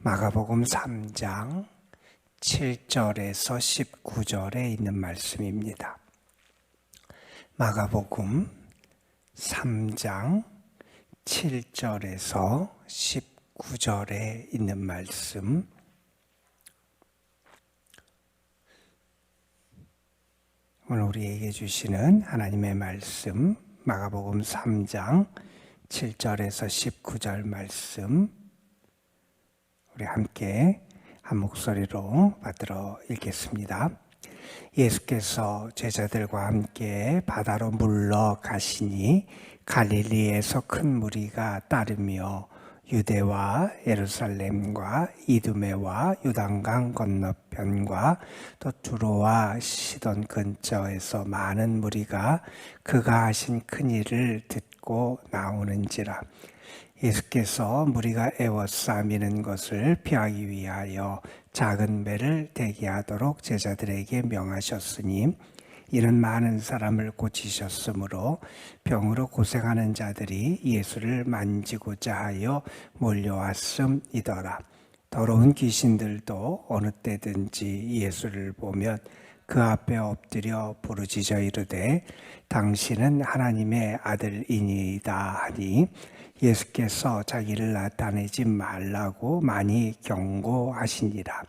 마가복음 3장 7절에서 19절에 있는 말씀입니다. 마가복음 3장 7절에서 19절에 있는 말씀, 오늘 우리에게 주시는 하나님의 말씀, 마가복음 3장 7절에서 19절 말씀, 우리 함께 한 목소리로 받들어 읽겠습니다. 예수께서 제자들과 함께 바다로 물러가시니 갈릴리에서 큰 무리가 따르며 유대와 예루살렘과 이두메와 요단강 건너편과 또 두로와 시돈 근처에서 많은 무리가 그가 하신 큰 일을 듣고 나오는지라. 예수께서 무리가 에워싸미는 것을 피하기 위하여 작은 배를 대기하도록 제자들에게 명하셨으니 이는 많은 사람을 고치셨으므로 병으로 고생하는 자들이 예수를 만지고자 하여 몰려왔음이더라. 더러운 귀신들도 어느 때든지 예수를 보면 그 앞에 엎드려 부르짖어 이르되 당신은 하나님의 아들이니이다 하니 예수께서 자기를 나타내지 말라고 많이 경고하시니라.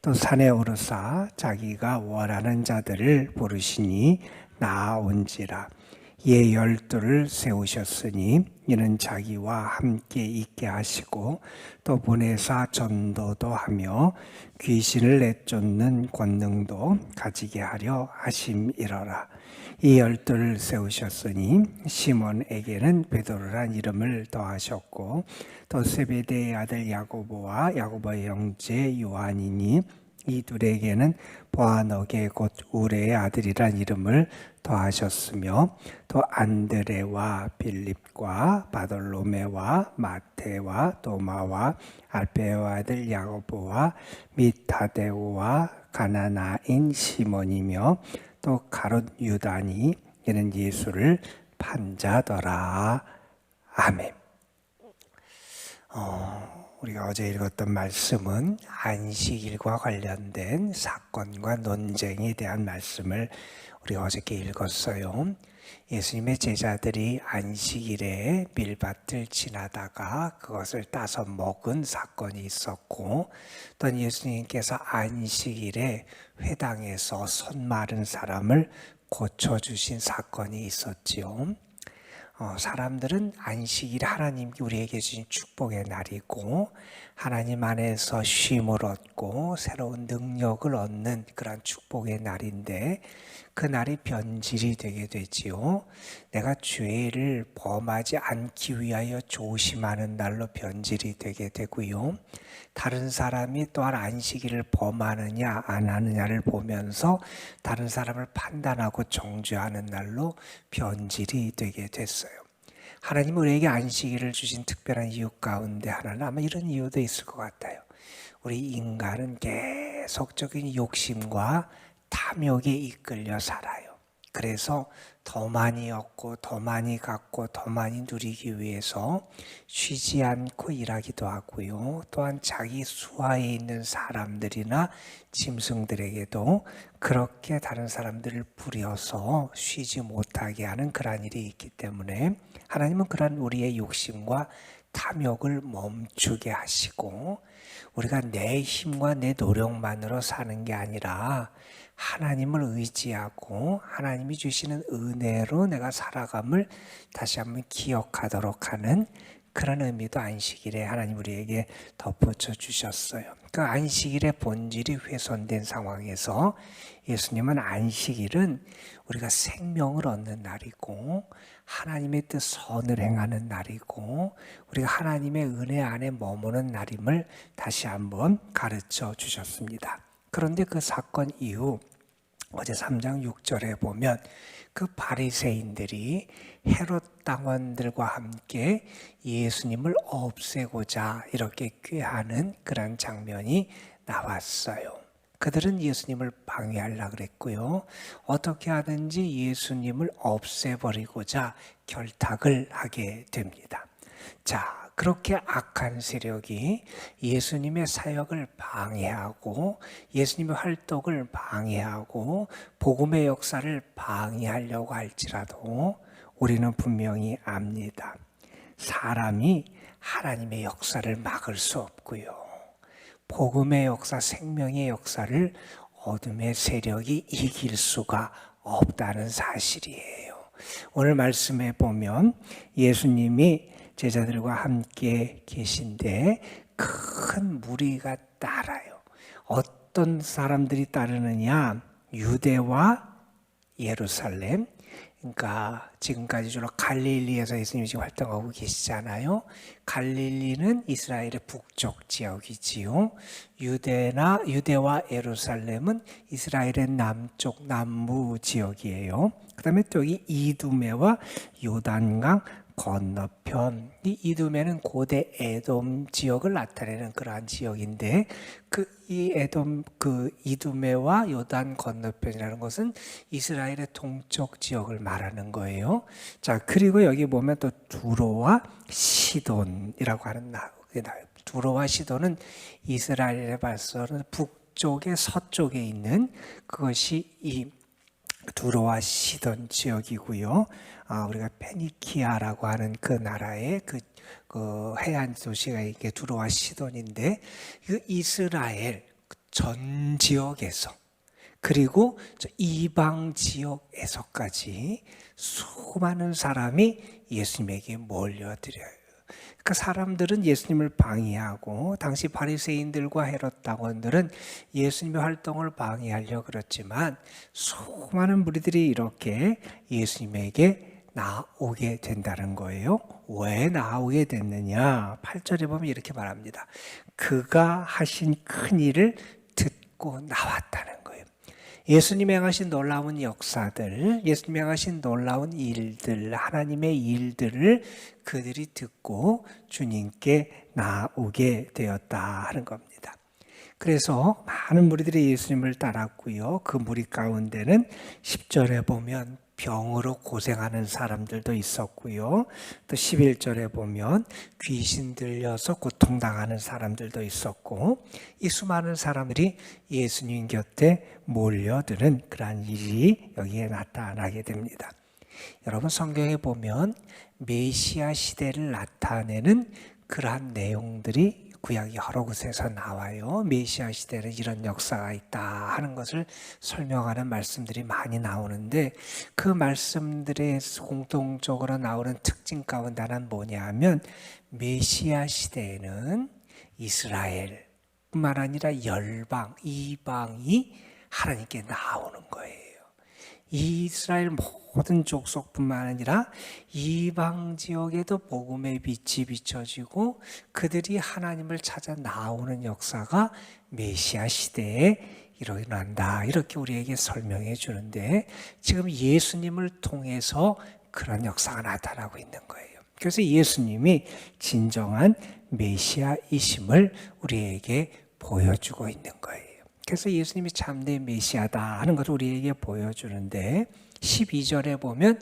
또 산에 오르사 자기가 원하는 자들을 부르시니 나아온지라. 이에 12를 세우셨으니 이는 자기와 함께 있게 하시고 또 보내사 전도도 하며 귀신을 내쫓는 권능도 가지게 하려 하심이러라. 이 12를 세우셨으니 시몬에게는 베드로란 이름을 더하셨고 또 세베대의 아들 야고보와 야고보의 형제 요한이니 이 둘에게는 보아너게 곧 우레의 아들이란 이름을 더하셨으며 또 안드레와 빌립과 바돌로메와 마테와 도마와 알페의 아들 야고보와 및 타데오와 가나나인 시몬이며 또 가롯 유다니 이는 예수를 판자더라. 아멘. 우리가 어제 읽었던 말씀은 안식일과 관련된 사건과 논쟁에 대한 말씀을 우리가 어저께 읽었어요. 예수님의 제자들이 안식일에 밀밭을 지나다가 그것을 따서 먹은 사건이 있었고, 또 예수님께서 안식일에 회당에서 손 마른 사람을 고쳐주신 사건이 있었지요. 사람들은 안식일 하나님이 우리에게 주신 축복의 날이고 하나님 안에서 쉼을 얻고 새로운 능력을 얻는 그런 축복의 날인데 그 날이 변질이 되게 되지요. 내가 죄를 범하지 않기 위하여 조심하는 날로 변질이 되게 되고요. 다른 사람이 또한 안식일을 범하느냐 안 하느냐를 보면서 다른 사람을 판단하고 정죄하는 날로 변질이 되게 됐어요. 하나님은 우리에게 안식일을 주신 특별한 이유 가운데 하나는 아마 이런 이유도 있을 것 같아요. 우리 인간은 계속적인 욕심과 탐욕에 이끌려 살아요. 그래서 더 많이 얻고 더 많이 갖고 더 많이 누리기 위해서 쉬지 않고 일하기도 하고요. 또한 자기 수하에 있는 사람들이나 짐승들에게도 그렇게 다른 사람들을 부려서 쉬지 못하게 하는 그런 일이 있기 때문에 하나님은 그런 우리의 욕심과 탐욕을 멈추게 하시고 우리가 내 힘과 내 노력만으로 사는 게 아니라 하나님을 의지하고 하나님이 주시는 은혜로 내가 살아감을 다시 한번 기억하도록 하는 그런 의미도 안식일에 하나님 우리에게 덧붙여 주셨어요. 그 안식일의 본질이 훼손된 상황에서 예수님은 안식일은 우리가 생명을 얻는 날이고 하나님의 뜻 선을 행하는 날이고 우리가 하나님의 은혜 안에 머무는 날임을 다시 한번 가르쳐 주셨습니다. 그런데 그 사건 이후 어제 3장 6절에 보면 그 바리새인들이 헤롯 당원들과 함께 예수님을 없애고자 이렇게 꾀하는 그런 장면이 나왔어요. 그들은 예수님을 방해하려고 그랬고요. 어떻게 하든지 예수님을 없애버리고자 결탁을 하게 됩니다. 자, 그렇게 악한 세력이 예수님의 사역을 방해하고 예수님의 활동을 방해하고 복음의 역사를 방해하려고 할지라도 우리는 분명히 압니다. 사람이 하나님의 역사를 막을 수 없고요. 복음의 역사, 생명의 역사를 어둠의 세력이 이길 수가 없다는 사실이에요. 오늘 말씀에 보면 예수님이 제자들과 함께 계신데 큰 무리가 따라요. 어떤 사람들이 따르느냐? 유대와 예루살렘, 그러니까 지금까지 주로 갈릴리에서 예수님이 지금 활동하고 계시잖아요. 갈릴리는 이스라엘의 북쪽 지역이지요. 유대와 예루살렘은 이스라엘의 남쪽 남부 지역이에요. 그 다음에 또 여기 이두메와 요단강 건너편, 이 이두메는 고대 에돔 지역을 나타내는 그러한 지역인데 이 이두메와 요단 건너편이라는 것은 이스라엘의 동쪽 지역을 말하는 거예요. 자, 그리고 여기 보면 또 두로와 시돈이라고 하는 나오게 나와요. 두로와 시돈은 이스라엘의 발서는 북쪽에 서쪽에 있는 그것이 이 두로와 시돈 지역이고요. 우리가 페니키아라고 하는 그 나라의 그 해안 도시가 이게 두로와 시돈인데 그 이스라엘 전 지역에서 그리고 이방 지역에서까지 수많은 사람이 예수님에게 몰려들어요. 그 사람들은 예수님을 방해하고 당시 바리새인들과 헤롯 당원들은 예수님의 활동을 방해하려고 그랬지만 수많은 무리들이 이렇게 예수님에게 나오게 된다는 거예요. 왜 나오게 됐느냐? 8절에 보면 이렇게 말합니다. 그가 하신 큰 일을 듣고 나왔다는 거예요. 예수님이 행하신 놀라운 역사들, 예수님이 행하신 놀라운 일들, 하나님의 일들을 그들이 듣고 주님께 나오게 되었다 하는 겁니다. 그래서 많은 무리들이 예수님을 따랐고요. 그 무리 가운데는 10절에 보면 병으로 고생하는 사람들도 있었고요. 또 11절에 보면 귀신 들려서 고통당하는 사람들도 있었고 이 수많은 사람들이 예수님 곁에 몰려드는 그러한 일이 여기에 나타나게 됩니다. 여러분 성경에 보면 메시아 시대를 나타내는 그러한 내용들이 구약 여러 곳에서 나와요. 메시아 시대는 이런 역사가 있다 하는 것을 설명하는 말씀들이 많이 나오는데 그 말씀들의 공통적으로 나오는 특징 가운데 하나는 뭐냐 하면 메시아 시대에는 이스라엘뿐만 아니라 열방, 이방이 하나님께 나오는 거예요. 이스라엘 모든 족속뿐만 아니라 이방 지역에도 복음의 빛이 비춰지고 그들이 하나님을 찾아 나오는 역사가 메시아 시대에 일어난다. 이렇게 우리에게 설명해 주는데 지금 예수님을 통해서 그런 역사가 나타나고 있는 거예요. 그래서 예수님이 진정한 메시아이심을 우리에게 보여주고 있는 거예요. 그래서 예수님이 참된 메시아다 하는 것을 우리에게 보여주는데 12절에 보면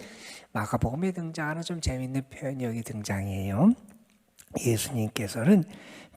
마가복음에 등장하는 좀 재미있는 표현이 여기 등장해요. 예수님께서는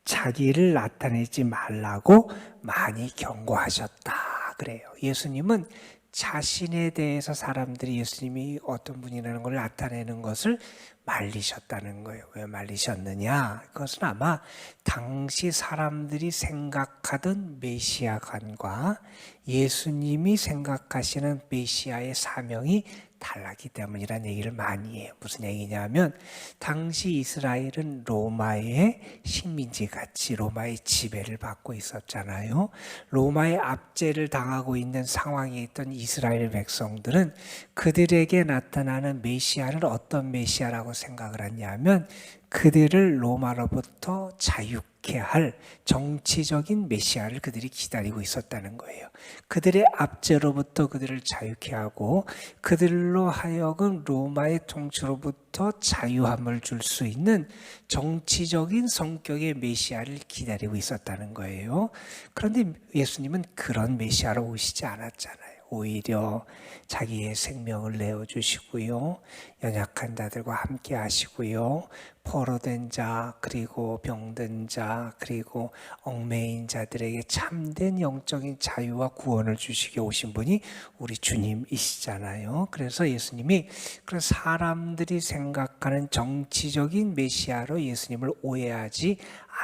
자기를 나타내지 말라고 많이 경고하셨다 그래요. 예수님은 자신에 대해서 사람들이 예수님이 어떤 분이라는 걸 나타내는 것을 말리셨다는 거예요. 왜 말리셨느냐? 그것은 아마 당시 사람들이 생각하던 메시아관과 예수님이 생각하시는 메시아의 사명이 달랐기 때문이라는 얘기를 많이 해요. 무슨 얘기냐면 당시 이스라엘은 로마의 식민지 같이 로마의 지배를 받고 있었잖아요. 로마의 압제를 당하고 있는 상황에 있던 이스라엘 백성들은 그들에게 나타나는 메시아는 어떤 메시아라고 생각을 했냐면 그들을 로마로부터 자유케 할 정치적인 메시아를 그들이 기다리고 있었다는 거예요. 그들의 압제로부터 그들을 자유케 하고 그들로 하여금 로마의 통치로부터 자유함을 줄 수 있는 정치적인 성격의 메시아를 기다리고 있었다는 거예요. 그런데 예수님은 그런 메시아로 오시지 않았잖아요. 오히려 자기의 생명을 내어주시고요. 연약한 자들과 함께 하시고요. 포로된 자, 그리고 병든 자, 그리고 얽매인 자들에게 참된 영적인 자유와 구원을 주시게 오신 분이 우리 주님이시잖아요. 그래서 예수님이 그런 사람들이 생각하는 정치적인 메시아로 예수님을 오해하지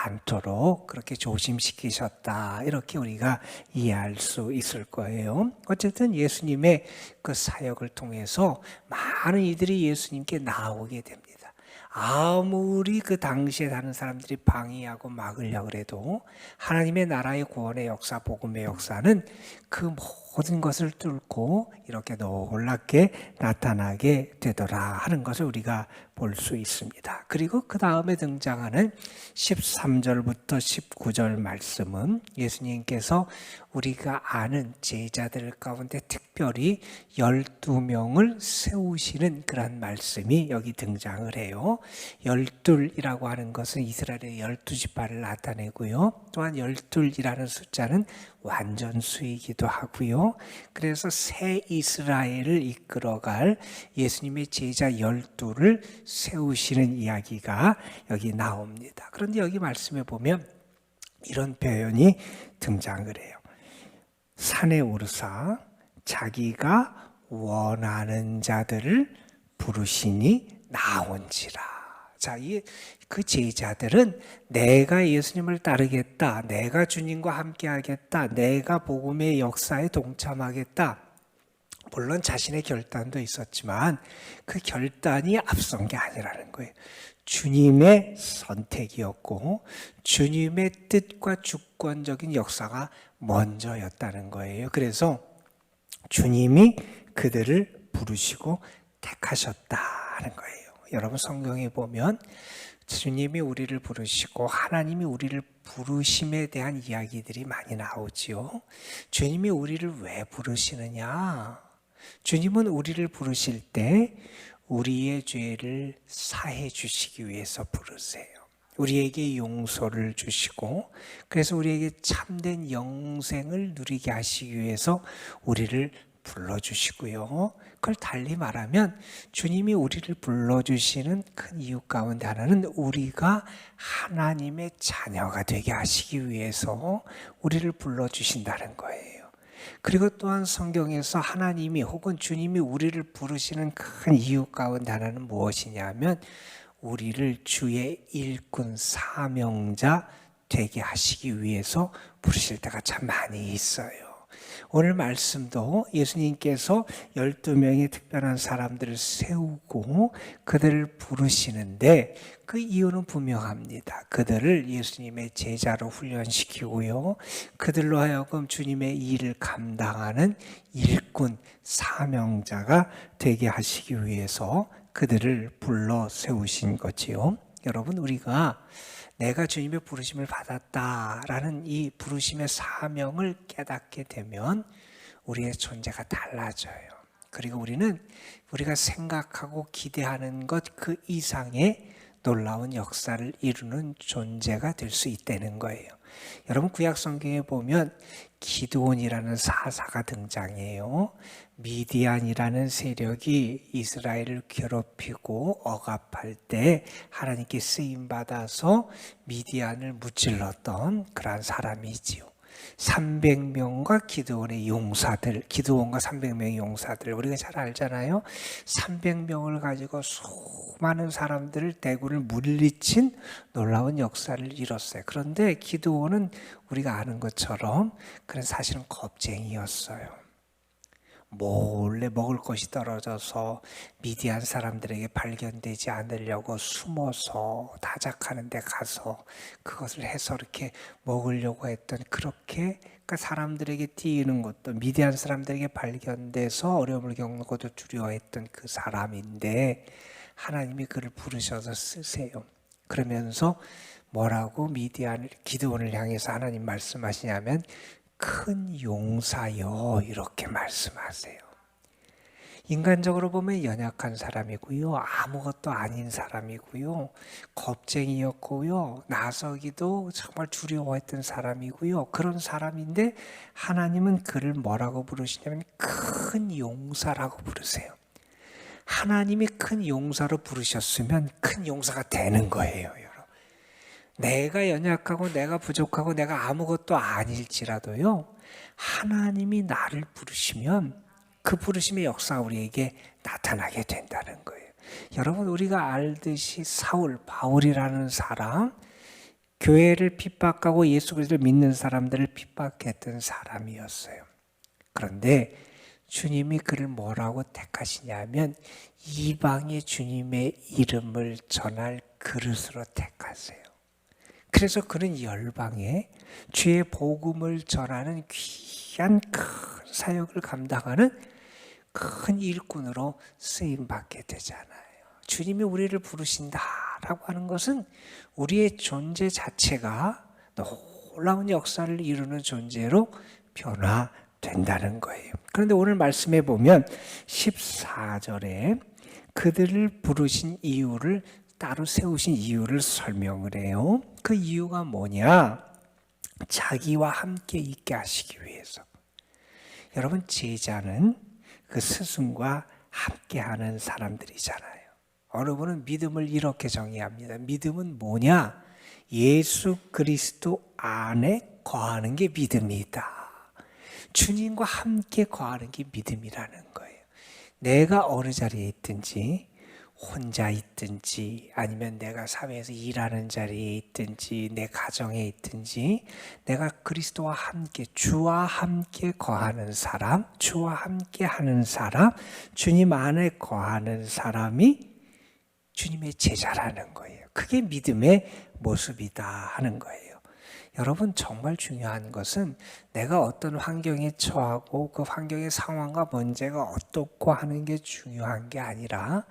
않도록 그렇게 조심시키셨다. 이렇게 우리가 이해할 수 있을 거예요. 어쨌든 예수님의 그 사역을 통해서 많은 이들이 예수님께 나오게 됩니다. 아무리 그 당시에 다른 사람들이 방해하고 막으려고 해도 하나님의 나라의 구원의 역사, 복음의 역사는 그 모든 것을 뚫고 이렇게 놀랍게 나타나게 되더라 하는 것을 우리가 볼 수 있습니다. 그리고 그 다음에 등장하는 13절부터 19절 말씀은 예수님께서 우리가 아는 제자들 가운데 특별히 12명을 세우시는 그런 말씀이 여기 등장을 해요. 12이라고 하는 것은 이스라엘의 12지파를 나타내고요. 또한 12이라는 숫자는 완전수이기도 하고요. 그래서 새 이스라엘을 이끌어갈 예수님의 제자 12를 세우시는 이야기가 여기 나옵니다. 그런데 여기 말씀에 보면 이런 표현이 등장을 해요. 산에 오르사 자기가 원하는 자들을 부르시니 나온지라. 자, 그 제자들은 내가 예수님을 따르겠다, 내가 주님과 함께 하겠다, 내가 복음의 역사에 동참하겠다. 물론 자신의 결단도 있었지만 그 결단이 앞선 게 아니라는 거예요. 주님의 선택이었고 주님의 뜻과 주권적인 역사가 먼저였다는 거예요. 그래서 주님이 그들을 부르시고 택하셨다는 거예요. 여러분 성경에 보면 주님이 우리를 부르시고 하나님이 우리를 부르심에 대한 이야기들이 많이 나오지요. 주님이 우리를 왜 부르시느냐? 주님은 우리를 부르실 때 우리의 죄를 사해 주시기 위해서 부르세요. 우리에게 용서를 주시고 그래서 우리에게 참된 영생을 누리게 하시기 위해서 우리를 불러주시고요. 그걸 달리 말하면 주님이 우리를 불러주시는 큰 이유 가운데 하나는 우리가 하나님의 자녀가 되게 하시기 위해서 우리를 불러주신다는 거예요. 그리고 또한 성경에서 하나님이 혹은 주님이 우리를 부르시는 큰 이유 가운데 하나는 무엇이냐면 우리를 주의 일꾼 사명자 되게 하시기 위해서 부르실 때가 참 많이 있어요. 오늘 말씀도 예수님께서 12명의 특별한 사람들을 세우고 그들을 부르시는데 그 이유는 분명합니다. 그들을 예수님의 제자로 훈련시키고요. 그들로 하여금 주님의 일을 감당하는 일꾼, 사명자가 되게 하시기 위해서 그들을 불러 세우신 거지요. 여러분, 우리가 내가 주님의 부르심을 받았다라는 이 부르심의 사명을 깨닫게 되면 우리의 존재가 달라져요. 그리고 우리가 생각하고 기대하는 것 그 이상의 놀라운 역사를 이루는 존재가 될 수 있다는 거예요. 여러분 구약 성경에 보면 기드온이라는 사사가 등장해요. 미디안이라는 세력이 이스라엘을 괴롭히고 억압할 때 하나님께 쓰임받아서 미디안을 무찔렀던 그런 사람이지요. 300명과 기드온의 용사들, 기드온과 300명의 용사들, 우리가 잘 알잖아요. 300명을 가지고 수많은 사람들을 대군을 물리친 놀라운 역사를 이뤘어요. 그런데 기드온은 우리가 아는 것처럼 그는 사실은 겁쟁이였어요. 몰래 먹을 것이 떨어져서 미디안 사람들에게 발견되지 않으려고 숨어서 다작하는 데 가서 그것을 해서 이렇게 먹으려고 했던 그렇게 그러니까 사람들에게 띄이는 것도 미디안 사람들에게 발견돼서 어려움을 겪는 것도 두려워했던 그 사람인데 하나님이 그를 부르셔서 쓰세요. 그러면서 뭐라고 기드온을 향해서 하나님 말씀하시냐면 큰 용사여 이렇게 말씀하세요. 인간적으로 보면 연약한 사람이고요. 아무것도 아닌 사람이고요. 겁쟁이였고요. 나서기도 정말 두려워했던 사람이고요. 그런 사람인데 하나님은 그를 뭐라고 부르시냐면 큰 용사라고 부르세요. 하나님이 큰 용사로 부르셨으면 큰 용사가 되는 거예요, 여러분. 내가 연약하고 내가 부족하고 내가 아무것도 아닐지라도요, 하나님이 나를 부르시면 그 부르심의 역사가 우리에게 나타나게 된다는 거예요. 여러분, 우리가 알듯이 사울, 바울이라는 사람, 교회를 핍박하고 예수 그리스도를 믿는 사람들을 핍박했던 사람이었어요. 그런데 주님이 그를 뭐라고 택하시냐면 이방의 주님의 이름을 전할 그릇으로 택하세요. 그래서 그는 열방에 주의 복음을 전하는 귀한 큰 사역을 감당하는 큰 일꾼으로 쓰임받게 되잖아요. 주님이 우리를 부르신다라고 하는 것은 우리의 존재 자체가 놀라운 역사를 이루는 존재로 변화된다는 거예요. 그런데 오늘 말씀에 보면 14절에 그들을 부르신 이유를, 따로 세우신 이유를 설명을 해요. 그 이유가 뭐냐? 자기와 함께 있게 하시기 위해서. 여러분, 제자는 그 스승과 함께하는 사람들이잖아요. 어느 분은 믿음을 이렇게 정의합니다. 믿음은 뭐냐? 예수 그리스도 안에 거하는 게 믿음이다. 주님과 함께 거하는 게 믿음이라는 거예요. 내가 어느 자리에 있든지, 혼자 있든지, 아니면 내가 사회에서 일하는 자리에 있든지, 내 가정에 있든지, 내가 그리스도와 함께, 주와 함께 거하는 사람, 주와 함께 하는 사람, 주님 안에 거하는 사람이 주님의 제자라는 거예요. 그게 믿음의 모습이다 하는 거예요. 여러분, 정말 중요한 것은 내가 어떤 환경에 처하고 그 환경의 상황과 문제가 어떻고 하는 게 중요한 게 아니라,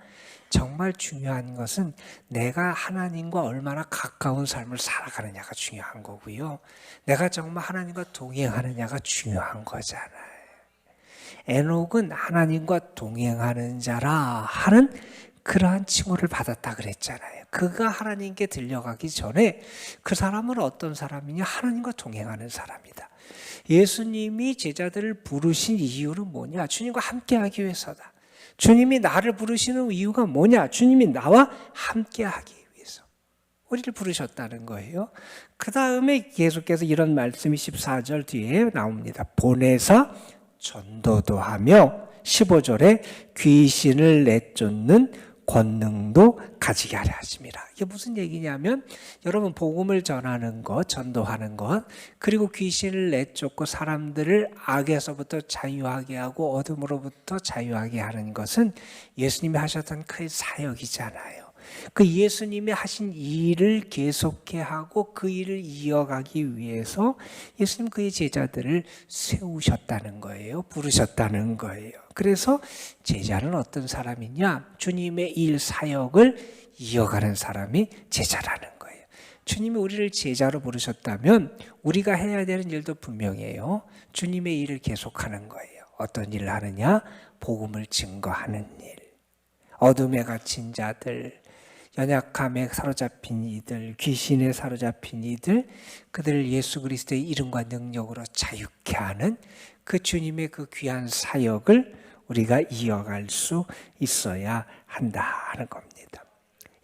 정말 중요한 것은 내가 하나님과 얼마나 가까운 삶을 살아가느냐가 중요한 거고요. 내가 정말 하나님과 동행하느냐가 중요한 거잖아요. 에녹은 하나님과 동행하는 자라 하는 그러한 칭호를 받았다 그랬잖아요. 그가 하나님께 들려가기 전에 그 사람은 어떤 사람이냐? 하나님과 동행하는 사람이다. 예수님이 제자들을 부르신 이유는 뭐냐? 주님과 함께하기 위해서다. 주님이 나를 부르시는 이유가 뭐냐? 주님이 나와 함께하기 위해서 우리를 부르셨다는 거예요. 그 다음에 계속해서 이런 말씀이 14절 뒤에 나옵니다. 보내사 전도도 하며 15절에 귀신을 내쫓는 권능도 가지게 하려 하심이라. 이게 무슨 얘기냐면, 여러분, 복음을 전하는 것, 전도하는 것, 그리고 귀신을 내쫓고 사람들을 악에서부터 자유하게 하고 어둠으로부터 자유하게 하는 것은 예수님이 하셨던 그 사역이잖아요. 그 예수님이 하신 일을 계속해 하고 그 일을 이어가기 위해서 예수님 그의 제자들을 세우셨다는 거예요. 부르셨다는 거예요. 그래서 제자는 어떤 사람이냐? 주님의 일 사역을 이어가는 사람이 제자라는 거예요. 주님이 우리를 제자로 부르셨다면 우리가 해야 되는 일도 분명해요. 주님의 일을 계속하는 거예요. 어떤 일을 하느냐? 복음을 증거하는 일. 어둠에 갇힌 자들, 연약함에 사로잡힌 이들, 귀신에 사로잡힌 이들, 그들을 예수 그리스도의 이름과 능력으로 자유케 하는 그 주님의 그 귀한 사역을 우리가 이어갈 수 있어야 한다는 겁니다.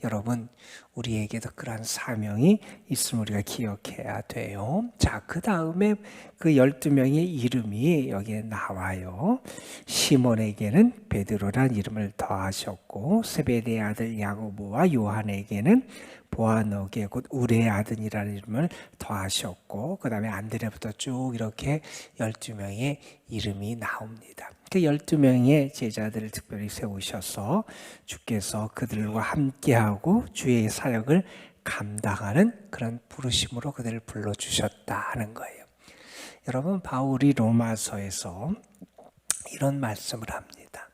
여러분, 우리에게도 그러한 사명이 있음을 우리가 기억해야 돼요. 자, 그 다음에 그 12명의 이름이 여기에 나와요. 시몬에게는 베드로란 이름을 더하셨고, 세베대의 아들 야고보와 요한에게는 보아너게 곧 우레의 아들이라는 이름을 더하셨고, 그 다음에 안드레부터 쭉 이렇게 12명의 이름이 나옵니다. 그 12명의 제자들을 특별히 세우셔서 주께서 그들과 함께하고 주의 사역을 감당하는 그런 부르심으로 그들을 불러주셨다 하는 거예요. 여러분, 바울이 로마서에서 이런 말씀을 합니다.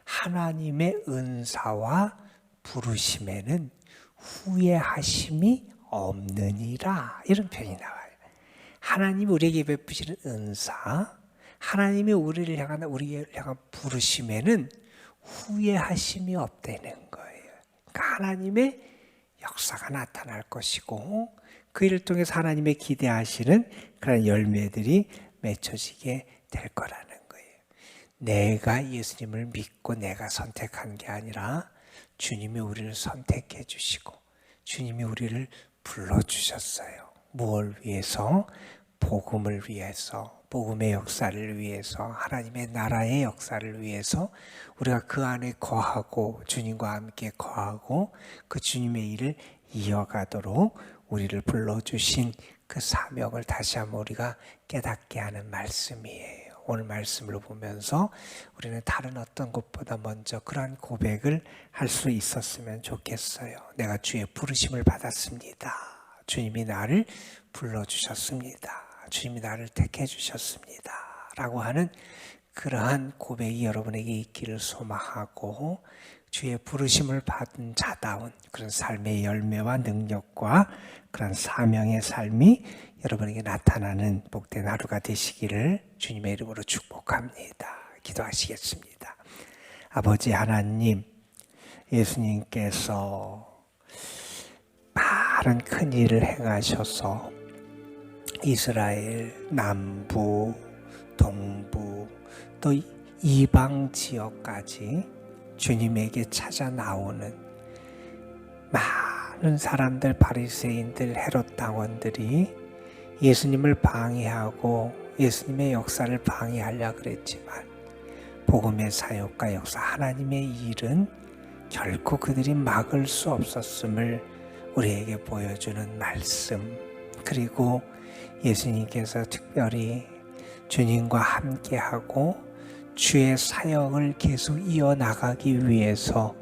하나님의 은사와 부르심에는 후회하심이 없느니라, 이런 표현이 나와요. 하나님이 우리에게 베푸시는 은사, 하나님이 우리를 향한 부르심에는 후회하심이 없다는 거예요. 그러니까 하나님의 역사가 나타날 것이고 그 일을 통해서 하나님의 기대하시는 그런 열매들이 맺혀지게 될 거라는 거예요. 내가 예수님을 믿고 내가 선택한 게 아니라 주님이 우리를 선택해 주시고 주님이 우리를 불러주셨어요. 무엇을 위해서? 복음을 위해서, 복음의 역사를 위해서, 하나님의 나라의 역사를 위해서 우리가 그 안에 거하고 주님과 함께 거하고 그 주님의 일을 이어가도록 우리를 불러주신 그 사명을 다시 한번 우리가 깨닫게 하는 말씀이에요. 오늘 말씀을 보면서 우리는 다른 어떤 것보다 먼저 그러한 고백을 할 수 있었으면 좋겠어요. 내가 주의 부르심을 받았습니다. 주님이 나를 불러주셨습니다. 주님이 나를 택해 주셨습니다. 라고 하는 그러한 고백이 여러분에게 있기를 소망하고 주의 부르심을 받은 자다운 그런 삶의 열매와 능력과 그런 사명의 삶이 여러분에게 나타나는 복된 하루가 되시기를 주님의 이름으로 축복합니다. 기도하시겠습니다. 아버지 하나님, 예수님께서 많은 큰 일을 행하셔서 이스라엘 남부, 동부 또 이방 지역까지 주님에게 찾아 나오는 많은 사람들, 바리새인들, 헤롯 당원들이 예수님을 방해하고 예수님의 역사를 방해하려고 그랬지만 복음의 사역과 역사, 하나님의 일은 결코 그들이 막을 수 없었음을 우리에게 보여주는 말씀, 그리고 예수님께서 특별히 주님과 함께하고 주의 사역을 계속 이어나가기 위해서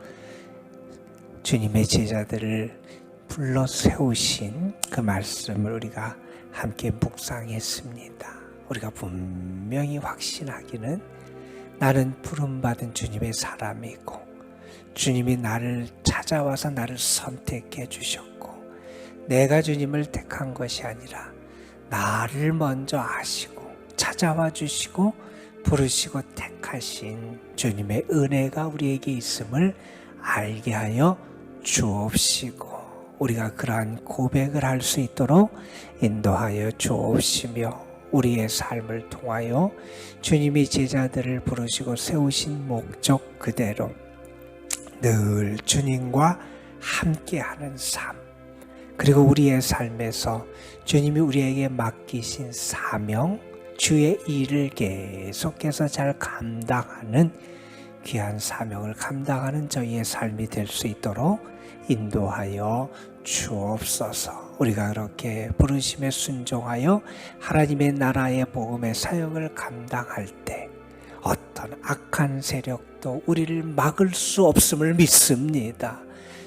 주님의 제자들을 불러 세우신 그 말씀을 우리가 함께 묵상했습니다. 우리가 분명히 확신하기는 나는 부름받은 주님의 사람이고 주님이 나를 찾아와서 나를 선택해 주셨고 내가 주님을 택한 것이 아니라 나를 먼저 아시고 찾아와 주시고 부르시고 택하신 주님의 은혜가 우리에게 있음을 알게 하여 주옵시고 우리가 그러한 고백을 할 수 있도록 인도하여 주옵시며 우리의 삶을 통하여 주님이 제자들을 부르시고 세우신 목적 그대로 늘 주님과 함께하는 삶, 그리고 우리의 삶에서 주님이 우리에게 맡기신 사명, 주의 일을 계속해서 잘 감당하는 귀한 사명을 감당하는 저희의 삶이 될 수 있도록 인도하여 주옵소서. 우리가 그렇게 부르심에 순종하여 하나님의 나라의 복음의 사역을 감당할 때 어떤 악한 세력도 우리를 막을 수 없음을 믿습니다.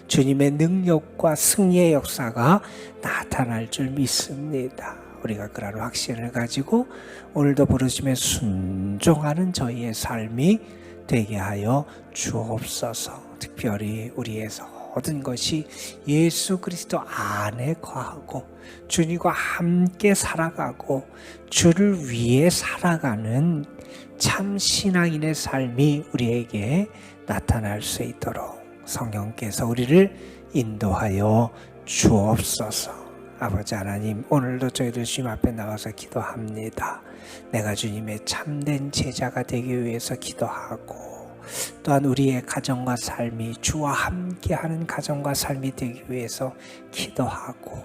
주님의 능력과 승리의 역사가 나타날 줄 믿습니다. 우리가 그런 확신을 가지고 오늘도 부르심에 순종하는 저희의 삶이 되게 하여 주옵소서. 특별히 우리의 모든 것이 예수 그리스도 안에 거하고 주님과 함께 살아가고 주를 위해 살아가는 참 신앙인의 삶이 우리에게 나타날 수 있도록 성령께서 우리를 인도하여 주옵소서. 아버지 하나님, 오늘도 저희들 주님 앞에 나와서 기도합니다. 내가 주님의 참된 제자가 되기 위해서 기도하고 또한 우리의 가정과 삶이 주와 함께하는 가정과 삶이 되기 위해서 기도하고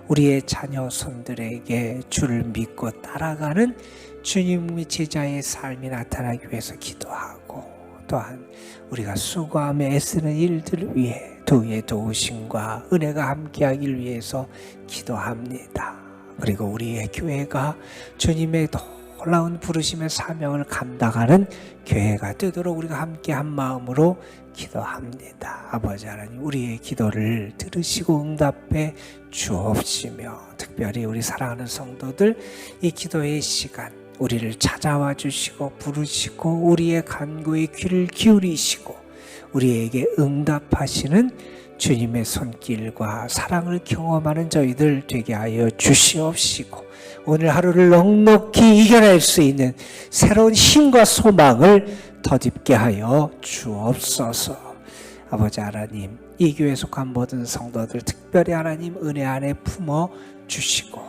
우리의 자녀 손들에게 주를 믿고 따라가는 주님의 제자의 삶이 나타나기 위해서 기도하고 또한 우리가 수고하며 애쓰는 일들을 위해 주의 도우심과 은혜가 함께하길 위해서 기도합니다. 그리고 우리의 교회가 주님의 놀라운 부르심의 사명을 감당하는 교회가 되도록 우리가 함께 한 마음으로 기도합니다. 아버지 하나님, 우리의 기도를 들으시고 응답해 주옵시며 특별히 우리 사랑하는 성도들 이 기도의 시간 우리를 찾아와 주시고 부르시고 우리의 간구에 귀를 기울이시고 우리에게 응답하시는 주님의 손길과 사랑을 경험하는 저희들 되게 하여 주시옵시고 오늘 하루를 넉넉히 이겨낼 수 있는 새로운 힘과 소망을 덧입게 하여 주옵소서. 아버지 하나님, 이 교회에 속한 모든 성도들 특별히 하나님 은혜 안에 품어 주시고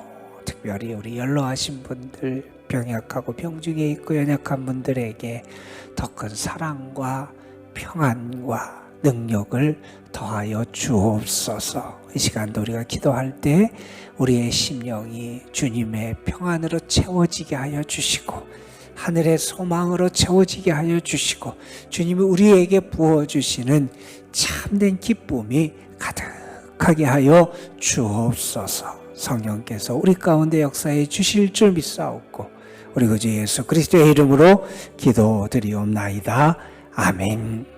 특별히 우리 연로하신 분들, 병약하고 병중에 있고 연약한 분들에게 더 큰 사랑과 평안과 능력을 더하여 주옵소서. 이 시간도 우리가 기도할 때 우리의 심령이 주님의 평안으로 채워지게 하여 주시고 하늘의 소망으로 채워지게 하여 주시고 주님이 우리에게 부어주시는 참된 기쁨이 가득하게 하여 주옵소서. 성령께서 우리 가운데 역사해 주실 줄 믿사옵고 우리 구주 예수 그리스도의 이름으로 기도드리옵나이다. 아멘.